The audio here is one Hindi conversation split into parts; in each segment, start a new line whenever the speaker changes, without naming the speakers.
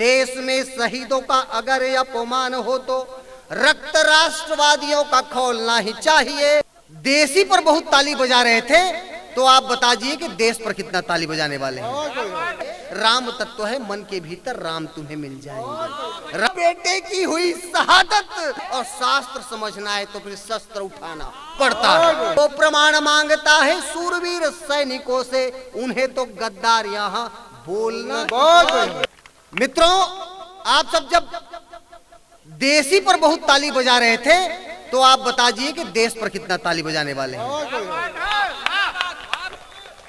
देश में शहीदों का अगर अपमान हो तो रक्त राष्ट्रवादियों का खोलना ही चाहिए। देसी पर बहुत ताली बजा रहे थे, तो आप बताइए कि देश पर कितना ताली बजाने वाले हैं। राम तत्व है मन के भीतर, राम तुम्हें मिल जाएंगे। बेटे की हुई शहादत और शास्त्र समझना है तो फिर शस्त्र उठाना पड़ता है। वो प्रमाण मांगता है सूरवीर सैनिकों से, उन्हें तो गद्दार यहाँ बोलना। मित्रों, आप सब जब देसी पर बहुत ताली बजा रहे थे, तो आप बताइए कि देश पर कितना ताली बजाने वाले हैं।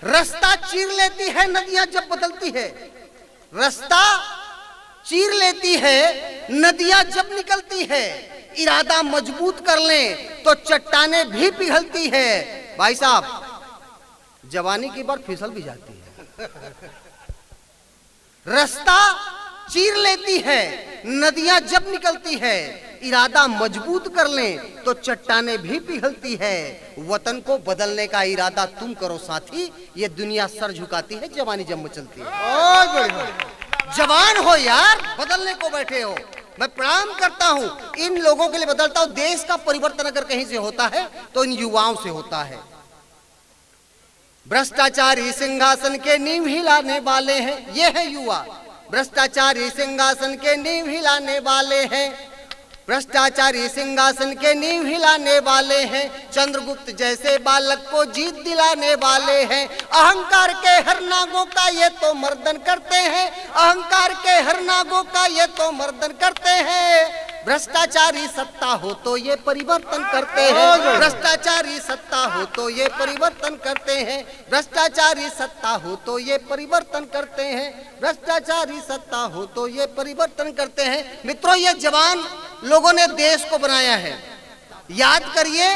रास्ता चीर लेती है नदियां जब बदलती है, रास्ता चीर लेती है नदियां जब निकलती है। इरादा मजबूत कर लें तो चट्टानें भी पिघलती है। भाई साहब, जवानी की बार फिसल भी जाती है। रास्ता चीर लेती है नदियां जब निकलती है, इरादा मजबूत कर लें तो चट्टानें भी पिघलती है। वतन को बदलने का इरादा तुम करो साथी, ये दुनिया सर झुकाती है जवानी जब मचलती है। जवान हो यार, बदलने को बैठे हो। मैं प्रणाम करता हूं इन लोगों के लिए, बदलता हूं। देश का परिवर्तन अगर कहीं से होता है तो इन युवाओं से होता है। भ्रष्टाचारी सिंहासन के नींव हिलाने वाले हैं, ये है युवा। भ्रष्टाचारी सिंहासन के नींव हिलाने वाले हैं, भ्रष्टाचारी सिंहासन के नींव हिलाने वाले हैं। चंद्रगुप्त जैसे बालक को जीत दिलाने वाले हैं। अहंकार के हर नागों का ये तो मर्दन करते हैं, अहंकार के हर नागों का ये तो मर्दन करते हैं। भ्रष्टाचारी सत्ता हो तो ये परिवर्तन करते हैं, भ्रष्टाचारी सत्ता हो तो ये परिवर्तन करते हैं, भ्रष्टाचारी सत्ता हो तो ये परिवर्तन करते हैं, भ्रष्टाचारी सत्ता हो तो ये परिवर्तन करते हैं। मित्रों, ये जवान लोगों ने देश को बनाया है। याद करिए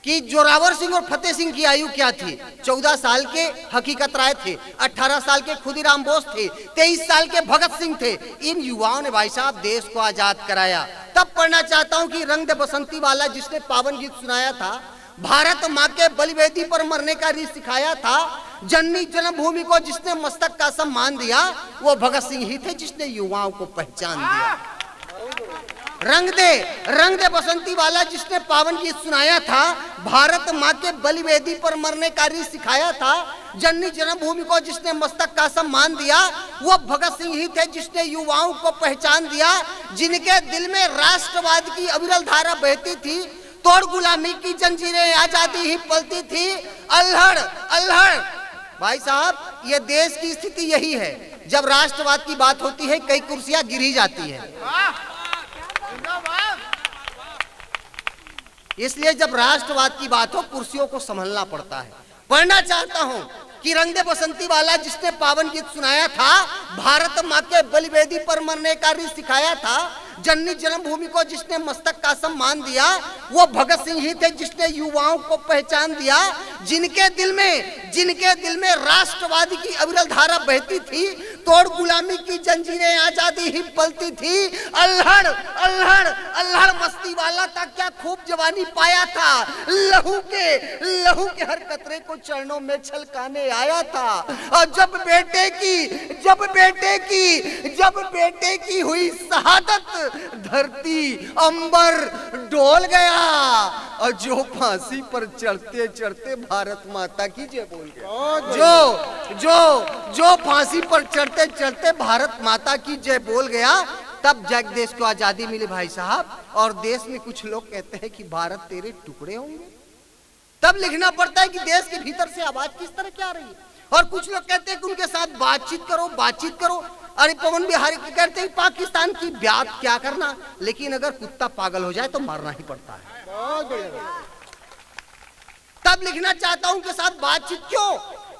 कि जोरावर सिंह और फतेह सिंह की आयु क्या थी। 14 साल के हकीकत राय थे, 18 साल के खुदीराम बोस थे, 23 साल के भगत सिंह थे। इन युवाओं ने भाई साहब देश को आजाद कराया। तब पढ़ना चाहता हूं कि रंग दे बसंती वाला जिसने पावन गीत सुनाया था, भारत माँ के बलिवेदी पर मरने का रीत सिखाया था, जननी जन्मभूमि को जिसने मस्तक का सम्मान दिया, वो भगत सिंह ही थे जिसने युवाओं को पहचान दिया। रंग दे बसंती वाला जिसने पावन गीत सुनाया था, भारत माँ के बलिवेदी पर मरने का रीत सिखाया था, जननी जन्मभूमि को जिसने मस्तक का सम्मान दिया, वो भगत सिंह ही थे जिसने युवाओं को पहचान दिया, जिनके दिल में राष्ट्रवाद की अविरल धारा बहती थी, तोड़ गुलामी की जंजीरें आजादी ही पलती थी। अल्हड़ अल्हड़ भाई साहब, ये देश की स्थिति यही है। जब राष्ट्रवाद की बात होती है, कई कुर्सियां गिर ही जाती है। इसलिए जब राष्ट्रवाद की बात हो, कुर्सियों को संभलना पड़ता है। पढ़ना चाहता हूं कि रंग दे बसंती वाला जिसने पावन गीत सुनाया था, भारत माँ के बलिवेदी पर मरने का रीत सिखाया था, जननी जन्मभूमि को जिसने मस्तक का सम्मान दिया, वो भगत सिंह ही थे जिसने युवाओं को पहचान दिया, जिनके दिल में राष्ट्रवादी की अविरल धारा बहती थी, तोड़ गुलामी की जंजीरें आजादी ही पलती थी। अल्हड़ अल्हड़ अल्हड़ मस्ती वाला था, क्या खूब जवानी पाया था, लहू के हर कतरे को चरणों में छलकाने आया था। और जब बेटे की हुई शहादत, धरती अंबर डोल गया, और जो फांसी पर चढ़ते चढ़ते भारत माता की जय बोल गया, जो फांसी पर चढ़ते चढ़ते भारत माता की जय बोल गया, तब जग देश को आजादी मिली भाई साहब। और देश में कुछ लोग कहते हैं कि भारत तेरे टुकड़े होंगे। तब लिखना पड़ता है कि देश के भीतर से आवाज किस तरह क्या आ रही है। और कुछ लोग कहते हैं कि उनके साथ बातचीत करो। अरे पवन बिहारी कहते हैं पाकिस्तान की बात क्या करना, लेकिन अगर कुत्ता पागल हो जाए तो मारना ही पड़ता है। तब लिखना चाहता हूं के साथ बातचीत क्यों,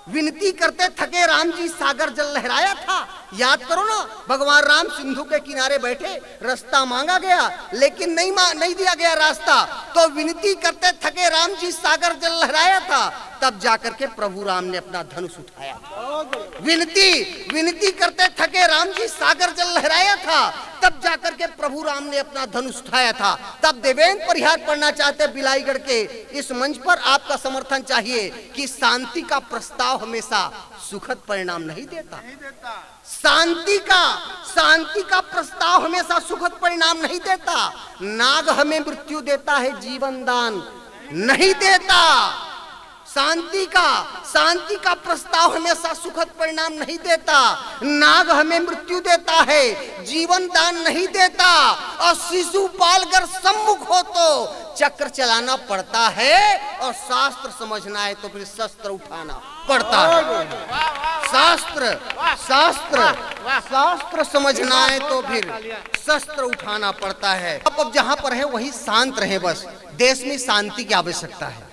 विनती करते थके राम जी सागर जल लहराया था। याद करो ना, भगवान राम सिंधु के किनारे बैठे, रास्ता मांगा गया लेकिन नहीं दिया गया रास्ता, तो विनती करते थके राम जी सागर जल लहराया था। तब जाकर के प्रभु राम ने अपना धनुष उठाया। विनती करते थके राम जी सागर जल लहराया था, तब जाकर के प्रभु राम ने अपना धनुष उठाया था। तब देवेंद्र परिहार पढ़ना चाहते बिलाईगढ़ के इस मंच पर आपका समर्थन चाहिए कि शांति का प्रस्ताव हमेशा सुखद परिणाम नहीं देता। शांति का प्रस्ताव हमेशा सुखद परिणाम नहीं देता। नाग हमें मृत्यु देता है, जीवन दान नहीं देता। शांति का प्रस्ताव हमेशा सुखद परिणाम नहीं देता। नाग हमें मृत्यु देता है, जीवन दान नहीं देता। और शिशु पालकर सम्मुख हो तो चक्र चलाना पड़ता है, और शास्त्र समझना है तो फिर शस्त्र उठाना पड़ता है। शास्त्र समझना है तो फिर शस्त्र उठाना पड़ता है। अब जहां पर है वही शांत रहे, बस देश में शांति की आवश्यकता है।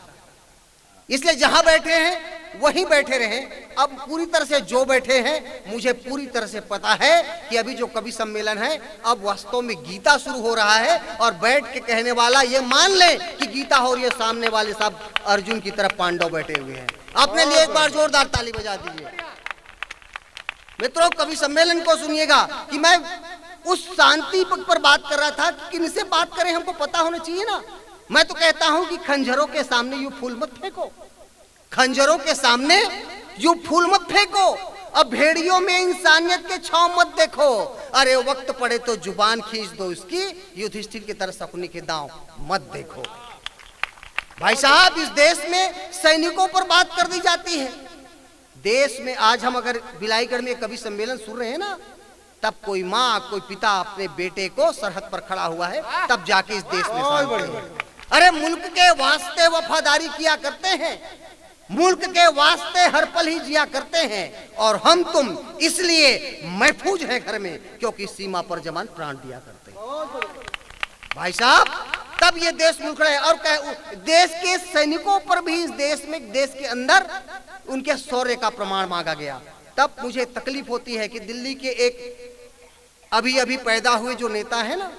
इसलिए जहां बैठे हैं वहीं बैठे रहें। अब पूरी तरह से जो बैठे हैं, मुझे पूरी तरह से पता है कि अभी जो कवि सम्मेलन है, अब वास्तव में गीता शुरू हो रहा है, और बैठ के कहने वाला ये मान ले कि गीता हो रही है, सामने वाले साहब अर्जुन की तरफ पांडव बैठे हुए हैं। अपने लिए एक बार जोरदार ताली बजा दीजिए। मित्रों, कवि सम्मेलन को सुनिएगा कि मैं उस शांति पक्ष पर बात कर रहा था कि किनसे बात करें, हमको पता होना चाहिए ना। मैं तो कहता हूं कि खंजरों के सामने यूं फूल मत फेंको, खंजरों के सामने यूं फूल मत फेंको। अब भेड़ियों में इंसानियत के छांव मत देखो। अरे वक्त पड़े तो जुबान खींच दो उसकी, युधिष्ठिर की तरह शकुनी के दांव मत देखो। भाई साहब, इस देश में सैनिकों पर बात कर दी जाती है। देश में आज हम अगर बिलाईगढ़ में कवि सम्मेलन सुन रहे हैं ना, तब कोई माँ कोई पिता अपने बेटे को सरहद पर खड़ा हुआ है, तब जाके इस देश में शांति है। अरे मुल्क के वास्ते वफादारी किया करते हैं, मुल्क के वास्ते हर पल ही जिया करते हैं, और हम तुम इसलिए महफूज हैं घर में क्योंकि सीमा पर जवान प्राण दिया करते हैं। भाई साहब, तब ये देश मुल्क रहे। और देश के सैनिकों पर भी इस देश में, देश के अंदर उनके शौर्य का प्रमाण मांगा गया। तब मुझे तकलीफ होती है कि दिल्ली के एक अभी पैदा हुए जो नेता है ना,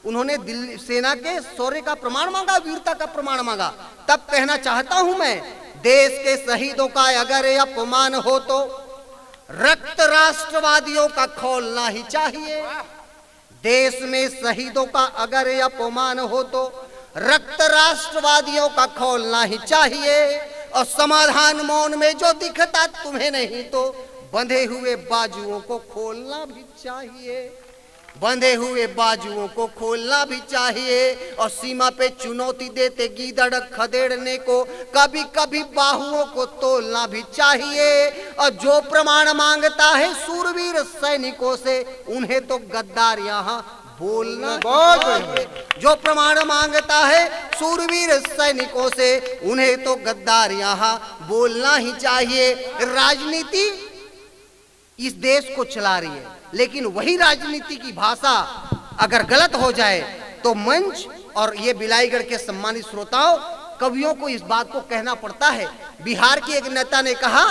उन्होंने दिल्ली सेना के शौर्य का प्रमाण मांगा, वीरता का प्रमाण मांगा। तब कहना चाहता हूं मैं, देश के शहीदों का अगर अपमान हो तो रक्त राष्ट्रवादियों का खोलना ही चाहिए। देश में शहीदों का अगर अपमान हो तो रक्त राष्ट्रवादियों का खोलना ही चाहिए। और समाधान मौन में जो दिखता तुम्हें नहीं तो बंधे हुए बाजुओं को खोलना भी चाहिए, बंधे हुए बाजुओं को खोलना भी चाहिए। और सीमा पे चुनौती देते गीदड़ खदेड़ने को कभी कभी बाहुओं को तोलना भी चाहिए। और जो प्रमाण मांगता है सूरवीर सैनिकों से, उन्हें तो गद्दार यहाँ बोलना चाहिए। जो प्रमाण मांगता है सूरवीर सैनिकों से, उन्हें तो गद्दार यहाँ बोलना ही चाहिए। राजनीति इस देश को चला रही है, लेकिन वही राजनीति की भाषा अगर गलत हो जाए तो मंच और ये बिलाईगढ़ के सम्मानित श्रोताओं, कवियों को इस बात को कहना पड़ता है। बिहार के एक नेता ने कहा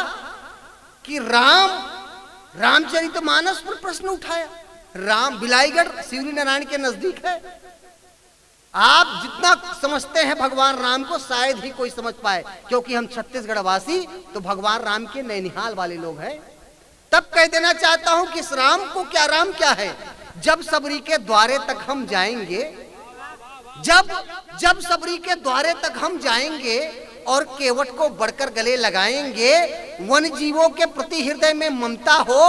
कि रामचरितमानस पर प्रश्न उठाया। राम, बिलाईगढ़ शिवरी नारायण के नजदीक है। आप जितना समझते हैं भगवान राम को, शायद ही कोई समझ पाए, क्योंकि हम छत्तीसगढ़ वासी तो भगवान राम के नैनिहाल वाले लोग हैं। तब कह देना चाहता हूं कि इस राम को क्या, राम क्या है? जब सबरी के द्वारे तक हम जाएंगे, जब सबरी के द्वारे तक हम जाएंगे और केवट को बढ़कर गले लगाएंगे, वन जीवों के प्रति हृदय में ममता हो,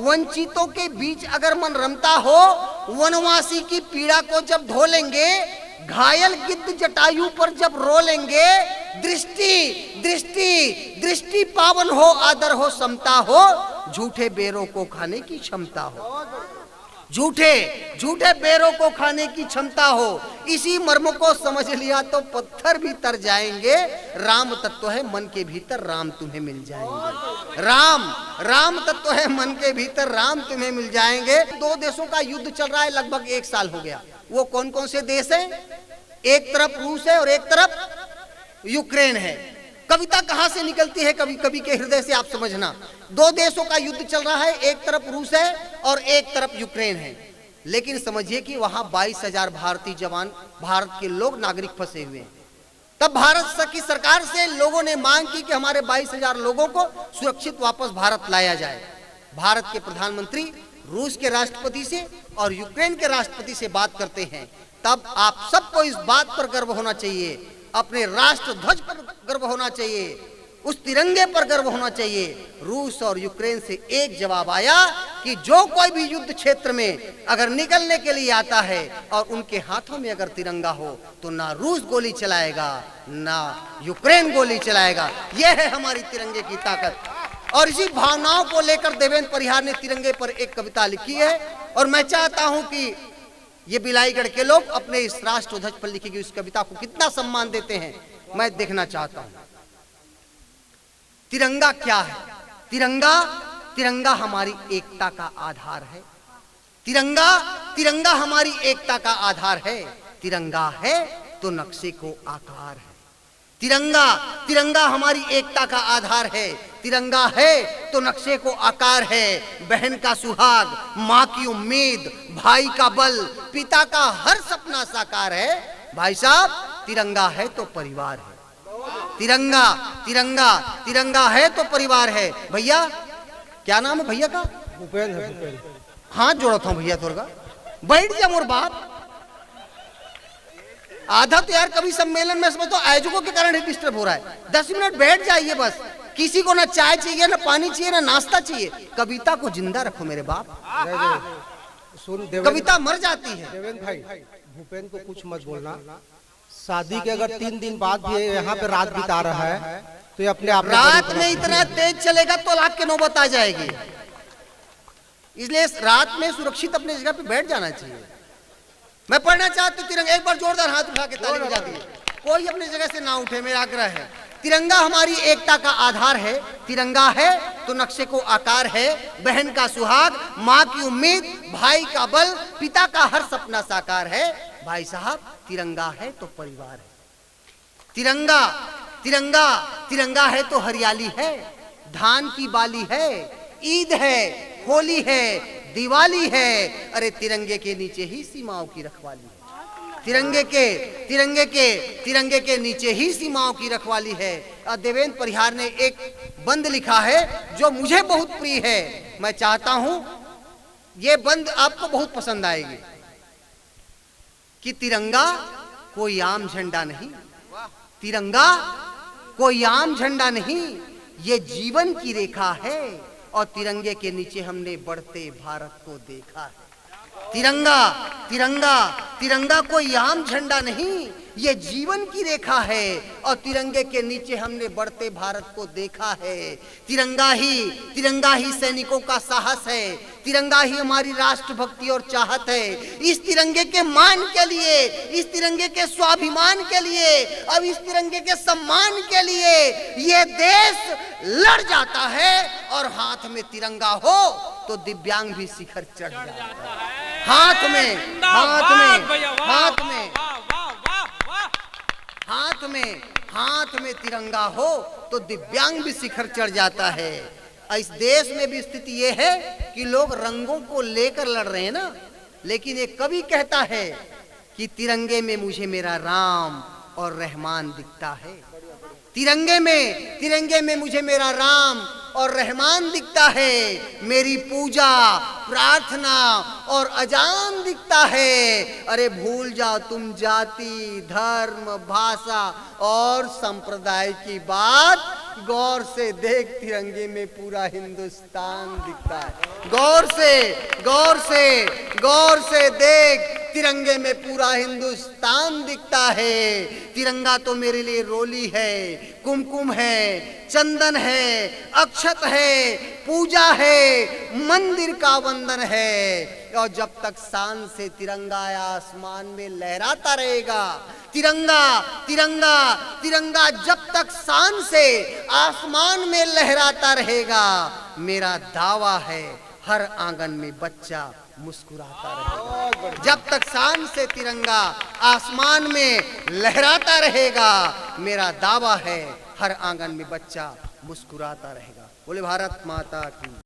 वंचितों के बीच अगर मन रमता हो, वनवासी की पीड़ा को जब धो लेंगे, घायल गिद्ध जटायु पर जब रो लेंगे, दृष्टि दृष्टि दृष्टि पावन हो, आदर हो, समता हो, झूठे बेरों को खाने की क्षमता हो, झूठे बेरों को खाने की क्षमता हो। इसी मर्म को समझ लिया तो पत्थर भी तर जाएंगे। राम तत्व है मन के भीतर, राम तुम्हें मिल जाएंगे। राम तत्व है मन के भीतर, राम तुम्हें मिल जाएंगे। दो देशों का युद्ध चल रहा है, लगभग 1 साल हो गया। वो कौन कौन से देश हैं? एक तरफ रूस है और एक तरफ यूक्रेन है। कविता कहां से निकलती है कवि के हृदय से, आप समझना। 2 देशों का युद्ध चल रहा है, एक तरफ रूस है और एक तरफ यूक्रेन है। लेकिन समझिए कि वहां 22,000 भारतीय जवान, भारत के लोग, नागरिक फंसे हुए हैं। तब भारत की सरकार से लोगों ने मांग की कि हमारे 22,000 लोगों को सुरक्षित वापस भारत लाया जाए। भारत के प्रधानमंत्री रूस के राष्ट्रपति से और यूक्रेन के राष्ट्रपति से बात करते हैं। तब आप सबको इस बात पर गर्व होना चाहिए, अपने राष्ट्र ध्वज पर गर्व होना चाहिए उस तिरंगे पर गर्व होना चाहिए। रूस और यूक्रेन से एक जवाब आया कि जो कोई भी युद्ध क्षेत्र में अगर निकलने के लिए आता है और उनके हाथों में अगर तिरंगा हो तो ना रूस गोली चलाएगा ना यूक्रेन गोली चलाएगा। यह है हमारी तिरंगे की ताकत। और इसी भावनाओं को लेकर देवेंद्र परिहार ने तिरंगे पर एक कविता लिखी है और मैं चाहता हूं कि ये बिलाईगढ़ के लोग अपने इस राष्ट्र ध्वज पर लिखी गई इस कविता को कितना सम्मान देते हैं मैं देखना चाहता हूं। तिरंगा क्या है? तिरंगा तिरंगा हमारी एकता का आधार है। तिरंगा तिरंगा हमारी एकता का आधार है। तिरंगा है तो नक्शे को आकार है। तिरंगा तिरंगा हमारी एकता का आधार है। तिरंगा है तो नक्शे को आकार है। बहन का सुहाग, माँ की उम्मीद, भाई का बल, पिता का हर सपना साकार है। भाई साहब तिरंगा है तो परिवार है। तिरंगा तिरंगा तिरंगा है तो परिवार है। भैया क्या नाम है भैया का?
भूपेंद्र।
हाथ जोड़ा था भैया तोरगा बैठ जा मोर बाप। आधा तो यार कभी सम्मेलन में समझ तो आयोजकों के कारण ही डिस्टर्ब हो रहा है। 10 मिनट बैठ जाइए बस। किसी को ना चाय चाहिए ना पानी चाहिए ना नाश्ता चाहिए। कविता को जिंदा रखो मेरे बाप।
सुन
कविता मर जाती है।
देवेंद्र भाई, भूपेंद्र को कुछ मत बोलना। शादी के अगर 3 दिन बाद भी यहाँ पे रात बिता रहा है तो ये अपने आप
रात में इतना तेज चलेगा तो लाख के नौबत आ जाएगी। इसलिए रात में सुरक्षित अपनी जगह पे बैठ जाना चाहिए। मैं पढ़ना चाहती हूँ तिरंगा। एक बार जोरदार हाथ उठा के ताली बजा दिए। कोई अपनी जगह से ना उठे, मेरा आग्रह है। तिरंगा हमारी एकता का आधार है। तिरंगा है तो नक्शे को आकार है। बहन का सुहाग, माँ की उम्मीद, भाई का बल, पिता का हर सपना साकार है। भाई साहब तिरंगा है तो परिवार है। तिरंगा तिरंगा तिरंगा है तो हरियाली है। धान की बाली है, ईद है, होली है, दिवाली है। अरे तिरंगे के नीचे ही सीमाओं की रखवाली है। तिरंगे के नीचे ही सीमाओं की रखवाली है। देवेंद्र परिहार ने एक बंद लिखा है जो मुझे बहुत प्रिय है। मैं चाहता हूं ये बंद आपको बहुत पसंद आएगी कि तिरंगा कोई आम झंडा नहीं। तिरंगा कोई आम झंडा नहीं, ये जीवन की रेखा है। और तिरंगे के नीचे हमने बढ़ते भारत को देखा है। तिरंगा तिरंगा तिरंगा कोई आम झंडा नहीं, ये जीवन की रेखा है। और तिरंगे के नीचे हमने बढ़ते भारत को देखा है। तिरंगा ही सैनिकों का साहस है। तिरंगा ही हमारी राष्ट्रभक्ति और चाहत है। इस तिरंगे के मान के लिए, इस तिरंगे के स्वाभिमान के लिए, अब इस तिरंगे के सम्मान के लिए ये देश लड़ जाता है। और हाथ में तिरंगा हो तो दिव्यांग भी शिखर चढ़ जाता है। हाथ में हाथ में हाथ में हाथ में हाथ में तिरंगा हो तो दिव्यांग भी शिखर चढ़ जाता है। इस देश में भी स्थिति ये है कि लोग रंगों को लेकर लड़ रहे हैं ना, लेकिन एक कवि कहता है कि तिरंगे में मुझे मेरा राम और रहमान दिखता है। तिरंगे में मुझे मेरा राम और रहमान दिखता है। मेरी पूजा, प्रार्थना और अजान दिखता है। अरे भूल जाओ तुम जाति, धर्म, भाषा और संप्रदाय की बात। गौर से देख तिरंगे में पूरा हिंदुस्तान दिखता है। गौर से देख तिरंगे में पूरा हिंदुस्तान दिखता है। तिरंगा तो मेरे लिए रोली है, कुमकुम है, चंदन है, अक्षत है, पूजा है, मंदिर का वंदन है। और जब तक शान से तिरंगा आसमान में लहराता रहेगा, तिरंगा जब तक शान से आसमान में लहराता रहेगा, मेरा दावा है हर आंगन में बच्चा मुस्कुराता रहेगा। जब तक शान से तिरंगा आसमान में लहराता रहेगा, मेरा दावा है हर आंगन में बच्चा मुस्कुराता रहेगा। बोले भारत माता की।